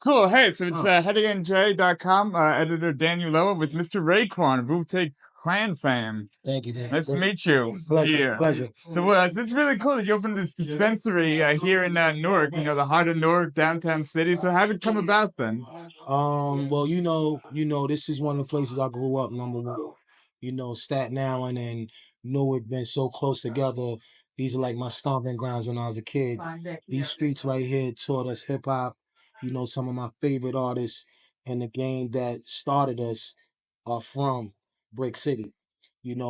Cool. Hey, so it's HeadyNJ.com, editor Daniel Lowe with Mr. Raekwon, Wu-Tang Clan fam. Thank you, Dan. Nice to meet you. Pleasure, pleasure. So it's really cool that you opened this dispensary here in Newark, the heart of Newark, downtown city. So how did it come about then? Well, this is one of the places I grew up, number one. Staten Island and Newark been so close together. These are like my stomping grounds when I was a kid. These streets right here taught us hip hop. Some of my favorite artists in the game that started us are from Brick City.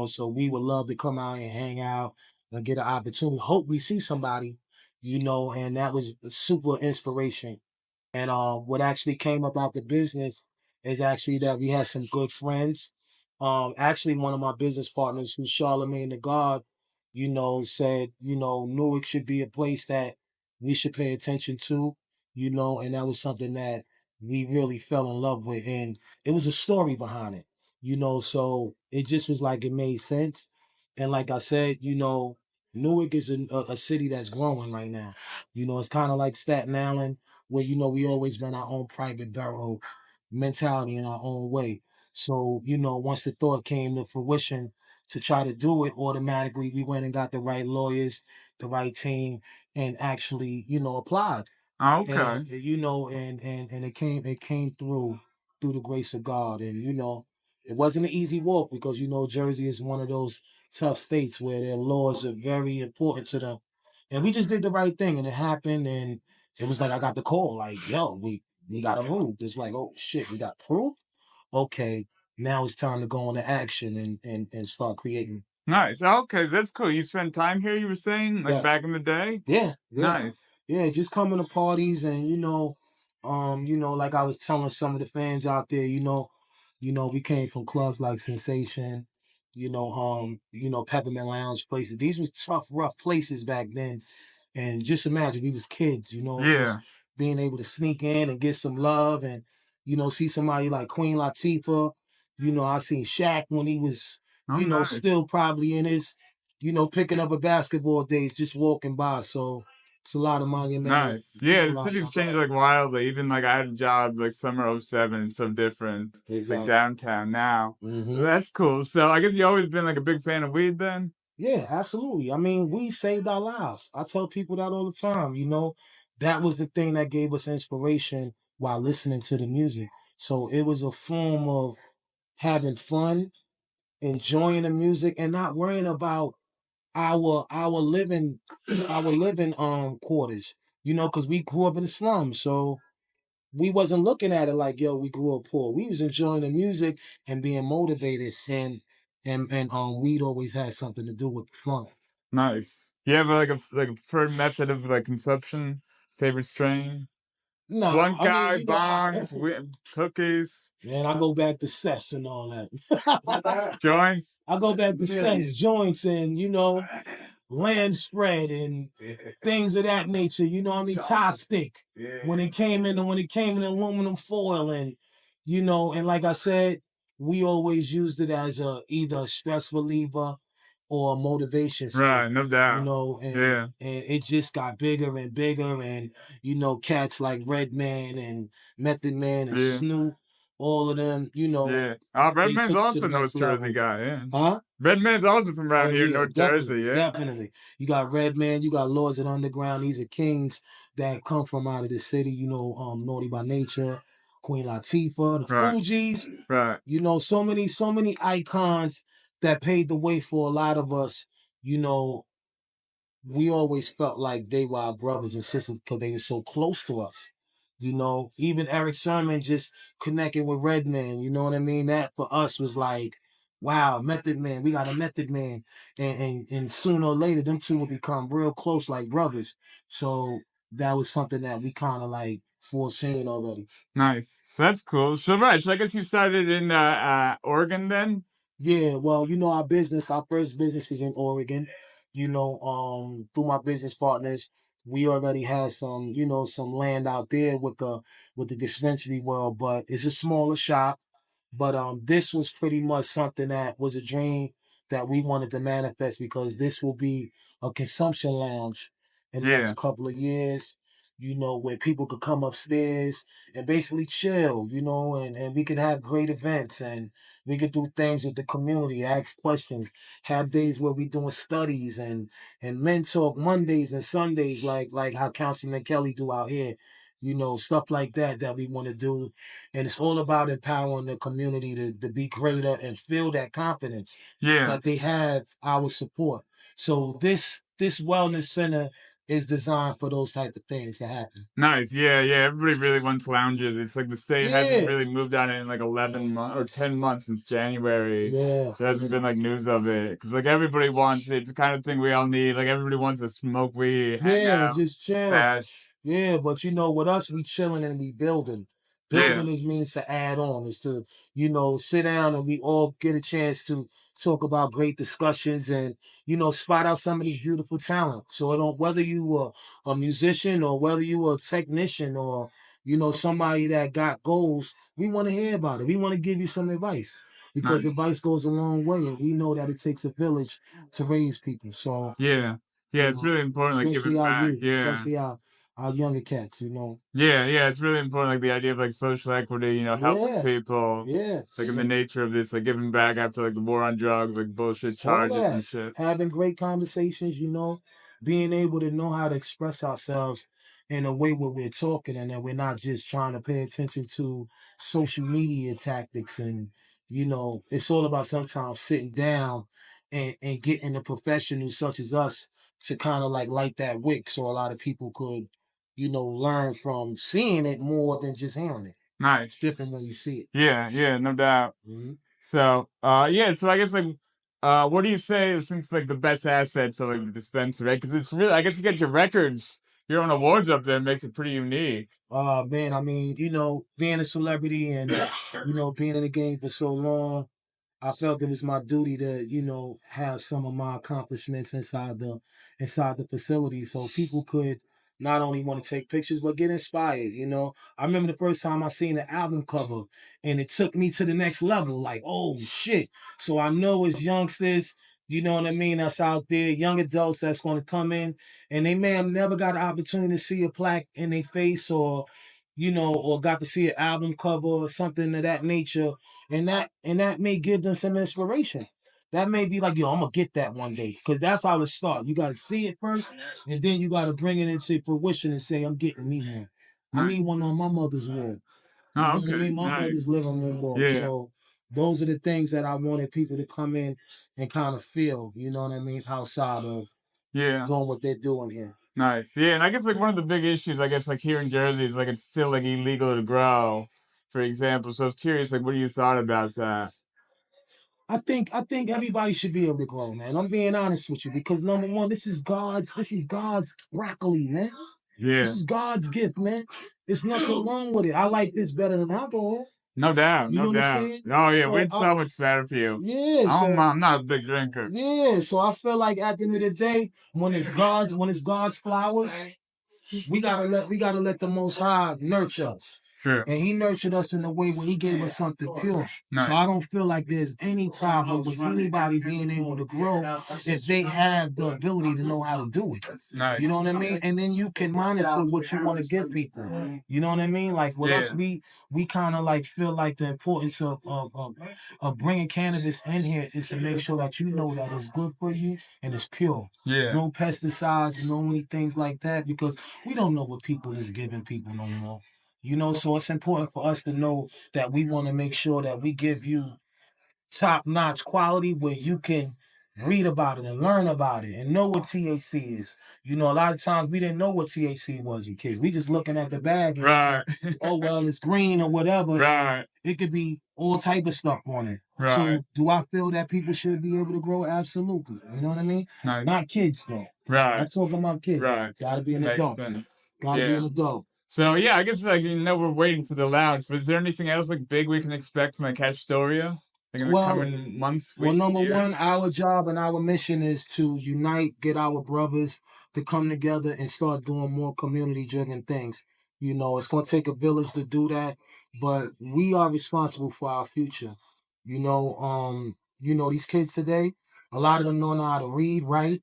So we would love to come out and hang out and get an opportunity. Hope we see somebody, and that was a super inspiration. And what actually came about the business is actually that we had some good friends. Actually, one of my business partners, who's Charlemagne the God, said, Newark should be a place that we should pay attention to, and that was something that we really fell in love with. And it was a story behind it, so it just was like it made sense. And like I said, Newark is a city that's growing right now. It's kind of like Staten Island where we always run our own private borough mentality in our own way. So once the thought came to fruition to try to do it, automatically we went and got the right lawyers, the right team, and actually applied. Okay. And and it came through the grace of God. And it wasn't an easy walk because Jersey is one of those tough states where their laws are very important to them. And we just did the right thing, and it happened. And it was like I got the call, like, yo, we got approved. It's like, oh shit, we got proof. Okay, now it's time to go into action and start creating. Nice. Okay, that's cool. You spent time here, you were saying, like Yes. back in the day? Yeah. Nice. Yeah, just coming to parties and like I was telling some of the fans out there, we came from clubs like Sensation, Peppermint Lounge places. These was tough, rough places back then. And just imagine we was kids, Yeah. just being able to sneak in and get some love and, see somebody like Queen Latifah. I seen Shaq when he was, Nice. still probably in his, picking up a basketball days, just walking by. So it's a lot of monumental. Nice. Yeah, the people out city's there. changed like wildly. Even like I had a job like summer '07. It's so different. It's like Exactly. downtown now. Mhm. That's cool. So I guess you always been like a big fan of weed then? Yeah, absolutely. I mean, we saved our lives. I tell people that all the time. That was the thing that gave us inspiration while listening to the music. So it was a form of having fun, enjoying the music, and not worrying about our living quarters. Because we grew up in the slums, so we wasn't looking at it like, yo, we grew up poor. We was enjoying the music and being motivated, and weed always had something to do with the fun. Nice. You have like a preferred method of like consumption? Favorite strain? No, Blunt I mean, guy, bongs, cookies, man, I go back to cess and all that. joints. I go back to cess joints and land spread and things of that nature. You know what I mean? Tie stick. When it came in aluminum foil and and like I said, we always used it as either a stress reliever or a motivation stick. Right, no doubt. And, Yeah. and it just got bigger and bigger, and cats like Redman and Method Man and Yeah. Snoop, all of them, Yeah. they Redman's took it to also the North next Jersey level. guy, yeah. Huh? Redman's also from around Oh here, yeah, North definitely, Jersey, yeah. definitely. You got Redman, you got Lords of the Underground. These are kings that come from out of the city. Naughty by Nature, Queen Latifah, the Right. Fugees. Right. So many icons that paved the way for a lot of us. We always felt like they were our brothers and sisters because they were so close to us. Even Eric Sermon just connecting with Redman, you know what I mean? That for us was like, wow, Method Man, we got a Method Man. And sooner or later, them two will become real close like brothers. So that was something that we kind of like foreseen already. Nice. So that's cool. So right, so I guess you started in Oregon then? Yeah, well, our first business was in Oregon. Through my business partners, we already had some land out there with the dispensary world, but it's a smaller shop. But this was pretty much something that was a dream that we wanted to manifest because this will be a consumption lounge in the Yeah. next couple of years. you know, where people could come upstairs and basically chill, you know, and we could have great events and we could do things with the community, ask questions, have days where we doing studies and men talk Mondays and Sundays like how Councilman Kelly do out here, you know, stuff like that we want to do. And it's all about empowering the community to be greater and feel that confidence that they have our support. So this wellness center is designed for those type of things to happen. Nice. Yeah, yeah. Everybody really wants lounges. It's like the state hasn't Yeah, really moved on it in like 11 months or 10 months since January. yeah, There hasn't been like news of it because like everybody wants it. It's the kind of thing we all need. Like everybody wants to smoke weed, hang yeah, out, just chill. bash. Yeah, but you know, with us, we chilling and we building. Yeah, Building is means to add on, is to, you know, sit down and we all get a chance to talk about great discussions and, you know, spot out some of these beautiful talent. So it don't, whether you are a musician or whether you are a technician or, you know, somebody that got goals, we want to hear about it. We want to give you some advice because nice. advice goes a long way and we know that it takes a village to raise people. So, Yeah, yeah. you It's know, really important, like especially giving our back. youth, Yeah. especially our younger cats, you know. Yeah, yeah, it's really important, like the idea of like social equity, helping Yeah, people, yeah. like in the nature of this, like giving back after like the war on drugs, like bullshit All of charges and that. shit. Having great conversations, you know, being able to know how to express ourselves in a way where we're talking and that we're not just trying to pay attention to social media tactics. And, you know, it's all about sometimes sitting down and getting a professional such as us to kind of like light that wick so a lot of people could, you know, learn from seeing it more than just hearing it. It's Nice. different when you see it. Yeah, yeah, no doubt. Mhm. So, yeah, so I guess like, what do you say is think like the best assets of like the dispensary, right? Because it's really, I guess you get your records, your own awards up there makes it pretty unique. Man, I mean, you know, being a celebrity and you know, being in the game for so long, I felt it was my duty to, you know, have some of my accomplishments inside the facility so people could not only want to take pictures but get inspired, you know. I remember the first time I seen the album cover and it took me to the next level, like, oh shit. So I know as youngsters, you know what I mean, that's out there, young adults that's gonna come in and they may have never got an opportunity to see a plaque in their face or you know, or got to see an album cover or something of that nature and that may give them some inspiration. That may be like, yo, I'm gonna get that one day, because that's how it starts. You gotta see it first, and then you gotta bring it into fruition and say, I'm getting me one. I need Nice. one on my mother's wall. You Oh, know what I okay, mean? My nice. mother's living room wall. Yeah, So those are the things that I wanted people to come in and kind of feel. You know what I mean? Outside of yeah, doing what they're doing here. nice. Yeah, and I guess like one of the big issues, I guess like here in Jersey is like it's still like illegal to grow, for example. So I was curious, like, what do you thought about that? I think everybody should be able to grow, man. I'm being honest with you because number one, this is God's broccoli, man. This Yeah, is God's gift, man. There's nothing wrong with it. I like this better than alcohol. no doubt, You no know what I'm doubt. saying? Oh yeah, So weed's so much better for you. yeah, so I'm not a big drinker. yeah, so I feel like at the end of the day, when it's God's flowers, we gotta let the Most High nurture us. Sure. And He nurtured us in a way where He gave us something pure. So Nice. I don't feel like there's any problem with anybody being able to grow if they have the ability to know how to do it. Nice. You know what I mean? And then you can monitor what you want to give people. You know what I mean? Like with us, Yeah. we kind of like feel like the importance of bringing cannabis in here is to make sure that you know that it's good for you and it's pure. Yeah. No pesticides, no many things like that, because we don't know what people is giving people no more. You know, so it's important for us to know that we want to make sure that we give you top-notch quality where you can read about it and learn about it and know what THC is. You know, a lot of times we didn't know what THC was as kids. We just looking at the bag and Right. oh well, it's green or whatever. Right. It could be all type of stuff on it. Right. So do I feel that people should be able to grow? Absolutely. You know what I mean? Nice. Not kids though. Right. Not talking about kids. Right. Gotta be an Makes adult. sense. Gotta be Yeah. an adult. So yeah, I guess like we're waiting for the lounge, but is there anything else like big we can expect from like Hashstoria? Like in the Well, coming months, Well, weeks, number one, years? our job and our mission is to unite, get our brothers to come together and start doing more community-driven things. You know, it's going to take a village to do that, but we are responsible for our future. These kids today, a lot of them don't know how to read, write.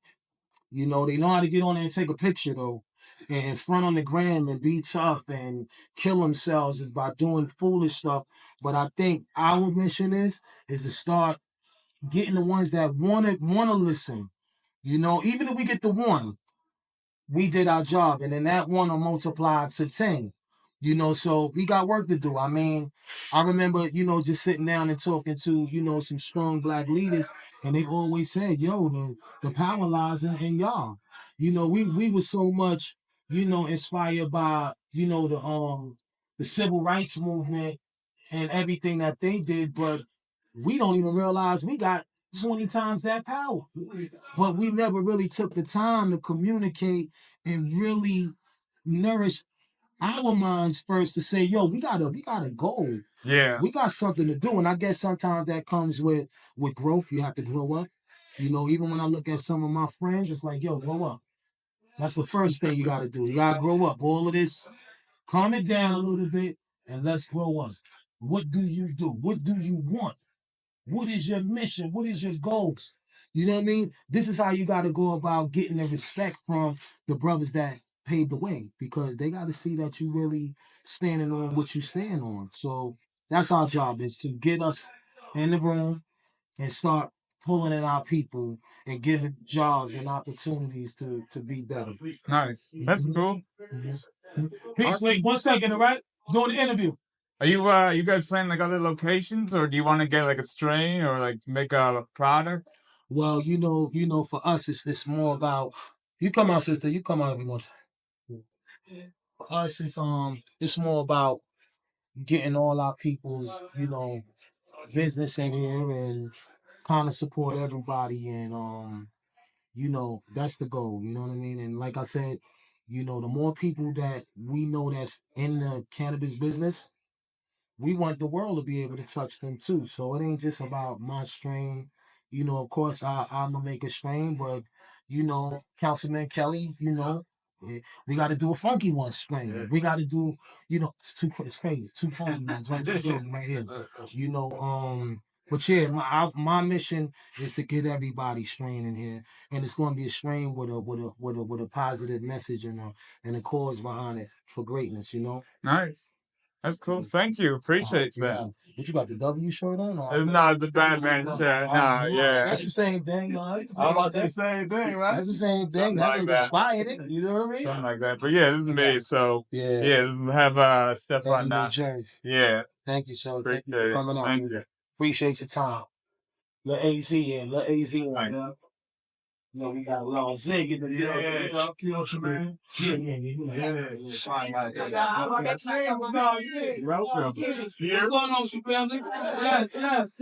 You know, they know how to get on there and take a picture though. and front on the gram and be tough and kill themselves is by doing foolish stuff. But I think our mission is to start getting the ones that wanna listen. You know, even if we get the one, we did our job, and then that one will multiply to 10. You know, so we got work to do. I mean, I remember, just sitting down and talking to, some strong black leaders, and they always said, yo, the power lies in y'all. You know, we were so much, inspired by, the civil rights movement and everything that they did, but we don't even realize we got 20 times that power. But we never really took the time to communicate and really nourish our minds first to say, yo, we got a goal. Yeah. We got something to do. And I guess sometimes that comes with growth. You have to grow up. You know, even when I look at some of my friends, it's like, yo, grow up. That's the first thing you gotta do. You gotta grow up. All of this, calm it down a little bit and let's grow up. What do you do? What do you want? What is your mission? What is your goals? You know what I mean? This is how you got to go about getting the respect from the brothers that paved the way, because they got to see that you really standing on what you stand on. So that's our job, is to get us in the room and start pulling in our people and giving jobs and opportunities to be better. Nice. That's cool. Peace. Wait 1 second, all right? Doing the interview. Are you guys planning like other locations, or do you want to get like a strain or like make a product? Well, for us, it's more about, you come out, sister. You come out every once. For us, it's more about getting all our people's, business in here and kind of support everybody, and that's the goal. You know what I mean? And like I said, the more people that we know that's in the cannabis business, we want the world to be able to touch them too. So it ain't just about my strain. Of course, I'm gonna make a strain, but Councilman Kelly, we got to do a funky one strain. We got to do, it's crazy, two funky ones right here, right here. But yeah, my mission is to get everybody strain in here, and it's going to be a strain with a positive message and a cause behind it for greatness. Nice. That's cool. Thank you. Appreciate that. What you got, the W shirt on? No, it's a Batman shirt. No, yeah. That's the same thing. I'm about to say the same thing, right? That's the same thing. Something That's like what that. inspired it. You know what I mean? Something like that. But yeah, this is me. So Yeah. have Steph on New now. Jersey. Yeah. Thank you, sir. Thank Appreciate you for it. coming on. Thank you. Appreciate your time. Let AZ in. Let AZ in. We got a lot of zig in the building. Yeah, man. Welcome. What's going on, family? Yes.